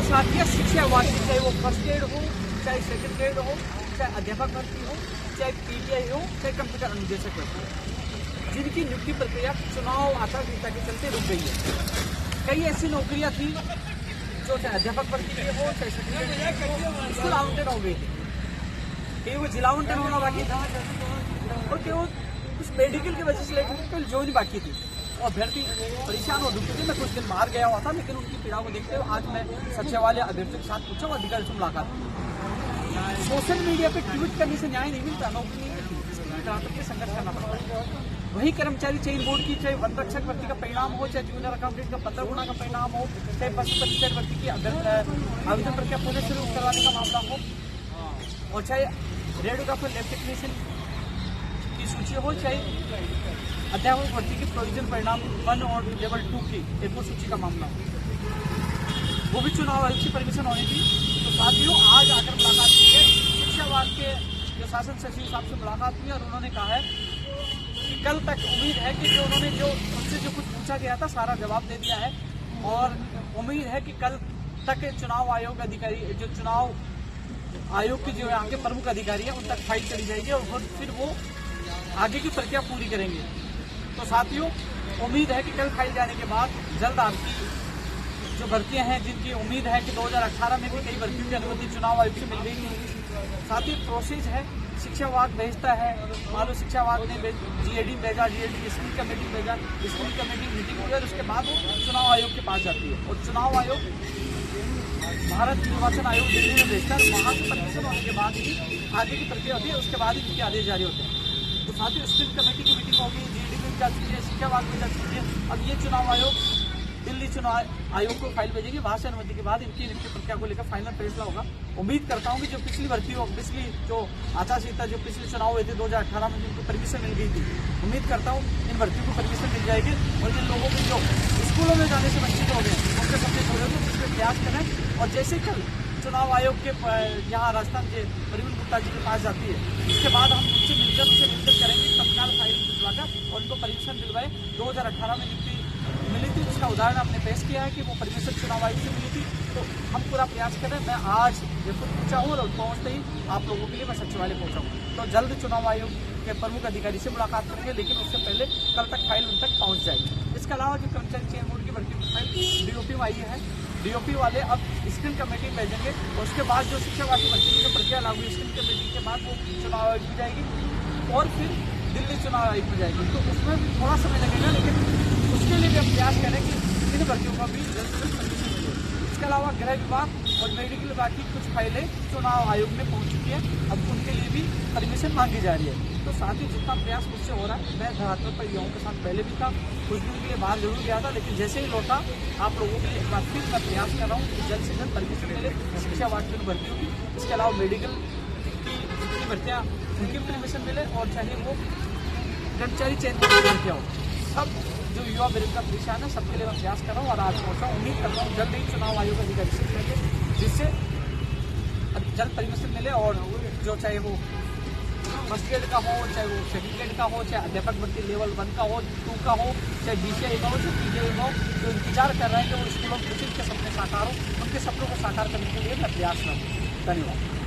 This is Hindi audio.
साथ ही शिक्षा विभाग की, चाहे वो फर्स्ट ग्रेड हो, चाहे सेकंड ग्रेड हो, चाहे अध्यापक भर्ती हो, चाहे पीटीआई हो, चाहे कंप्यूटर अनुदेशक भर्ती हो, जिनकी नियुक्ति प्रक्रिया चुनाव आचार संहिता के चलते रुक गई है। कई ऐसी नौकरियां थी जो चाहे अध्यापक भर्ती की हो, चाहे सेकंड ग्रेड हो, स्कूल आवंटन हो गई थी, कहीं वो जिला आवंटन होना बाकी था और कहीं वो कुछ मेडिकल की वजह से लेकर जो नहीं बाकी थी और अभ्यर्थी परेशान हो दुखी थे। मैं कुछ दिन बाहर गया हुआ था, लेकिन उनकी पीड़ा को देखते हुए आज मैं सच्चे वाले अभ्यर्थियों के साथ पूछा और अधिकारी से मुलाकात की। सोशल मीडिया पे ट्वीट करने से न्याय नहीं मिलता, नौकरी नहीं मिलती, इसके लिए ग्राहक के संघर्ष करना पड़ता है। वही कर्मचारी चयन बोर्ड की, चाहे वन रक्षक भर्ती का परिणाम हो, चाहे जूनियर अकाउंटेंट का 15 गुना का परिणाम हो, चाहे पशु पंचायत भर्ती की आवेदन प्रक्रिया पुनः शुरू करवाने का मामला हो, और चाहे रेडियोग्राफर लैब टेक्नीशियन की सूची हो, चाहे अध्यापक भर्ती की प्रोविजन परिणाम 1 और लेवल 2 की एक सूची का मामला हो, वो भी चुनाव आयोग से परमिशन होनी थी। तो साथियों, आज आकर मुलाकात की है, शिक्षा विभाग के जो शासन सचिव साहब से मुलाकात की और उन्होंने कहा है कि कल तक उम्मीद है कि जो उन्होंने उनसे जो कुछ पूछा गया था सारा जवाब दे दिया है और उम्मीद है कि कल तक चुनाव आयोग अधिकारी, जो चुनाव आयोग के जो यहाँ के प्रमुख अधिकारी हैं, उन तक फाइल चली जाएगी और फिर वो आगे की प्रक्रिया पूरी करेंगे। तो साथियों, उम्मीद है कि कल फाइल जाने के बाद जल्द आपकी जो भर्तियां हैं, जिनकी उम्मीद है कि 2018 में भी कई भर्तियों की अनुमति चुनाव आयोग से मिल गई थी। साथ ही प्रोसेस है, शिक्षा विभाग भेजता है, मान लो शिक्षा विभाग ने जीएडी भेजा, जीएडी स्कूल कमेटी भेजा, स्कूल कमेटी मीटिंग हुई और उसके बाद वो चुनाव आयोग के पास जाती है और चुनाव आयोग भारत निर्वाचन आयोग दिल्ली में भेजता है। वहाँ से परमिशन होने के बाद ही आगे की प्रक्रिया होती है, उसके बाद ही उनके आदेश जारी होते हैं। तो साथ ही स्कूल कमेटी की मीटिंग होगी, जीएडी में जा चुकी है, शिक्षा विभाग में जा चुकी है। अब ये चुनाव आयोग दिल्ली चुनाव आयोग को फाइल भेजेगी, वहाँ से अनुमति के बाद इनकी नियुक्ति प्रक्रिया को लेकर फाइनल फैसला होगा। उम्मीद करता हूँ कि जो पिछली भर्ती हो, पिछली जो आचार संहिता जो पिछले चुनाव हुए थे 2018 में जिनको परमिशन मिल गई थी, उम्मीद करता हूँ इन भर्तियों को परमिशन मिल जाएगी और जिन लोगों के जो स्कूलों में जाने से वंचित हो गए उनके सपने पूरे होंगे, उसमें प्रयास करें। और जैसे कल चुनाव आयोग के यहाँ राजस्थान के परिवहन गुप्ता जी के पास जाती है, इसके बाद हम उनसे निवेदन करेंगे तत्काल फाइल भिजवाकर और उनको परमिशन दिलवाए। 2018 में नियुक्ति मिली थी, उसका उदाहरण हमने पेश किया है कि वो परमिशन चुनाव आयोग से मिली थी। तो हम पूरा प्रयास करें। मैं आज जयपुर पहुंचा हूँ और पहुँचते ही आप लोगों के लिए मैं सचिवालय पहुँचा हूँ। तो जल्द चुनाव आयोग के प्रमुख अधिकारी से मुलाकात करेंगे, लेकिन उससे पहले कल तक फाइल उन तक पहुँच जाएगी। इसके अलावा जो कर्मचारी चयन बोर्ड की भर्ती की फाइल डीओपी में आई है, डीओपी वाले अब स्क्रीन कमेटी भेजेंगे और उसके बाद जो शिक्षा विभाग की भर्ती की जो प्रक्रिया लागू है स्क्रीन कमेटी के बाद वो चुनाव आयोग में जाएगी और फिर दिल्ली चुनाव आयोग में जाएगी। तो उसमें भी थोड़ा समय लगेगा, लेकिन उसके लिए भी हम प्रयास करें कि इन भर्तियों का भी जल्द से जल्द परमिशन मिले। इसके अलावा गृह विभाग और मेडिकल विभाग की कुछ फाइलें चुनाव आयोग में पहुंच चुकी है, अब उनके लिए भी परमिशन मांगी जा रही है। तो साथ ही जितना प्रयास मुझसे हो रहा है, मैं धरातल पर युवाओं के साथ पहले भी था, कुछ दिन के लिए बाहर जरूर गया था, लेकिन जैसे ही लौटा आप लोगों के लिए वास्तविक मैं प्रयास कर रहा हूँ कि जल्द से जल्द परमिशन मिले शिक्षा विभाग की भर्तियों की। इसके अलावा मेडिकल की जितनी भर्तियाँ उनकी परमिशन मिले और चाहे वो कर्मचारी चयन की भर्तियाँ हो, सब जो युवा बेरोजगार परेशान है सबके लिए मैं प्रयास कर रहा हूँ और आज पहुँचा हूँ। उम्मीद करता हूँ जल्द ही चुनाव आयोग अधिकारी से मिलेंगे, जिससे जल्द परमिशन मिले और जो चाहे वो फर्स्ट ग्रेड का हो, चाहे वो सेकंड ग्रेड का हो, चाहे अध्यापक भर्ती लेवल 1 का हो, 2 का हो, चाहे बीसीआई का हो, चाहे पीजीआई का हो, जो इंतजार कर रहे हैं कि वो स्कूलों के सपने साकार हो, उनके सपनों को साकार करने के लिए मैं प्रयास करूँ। धन्यवाद।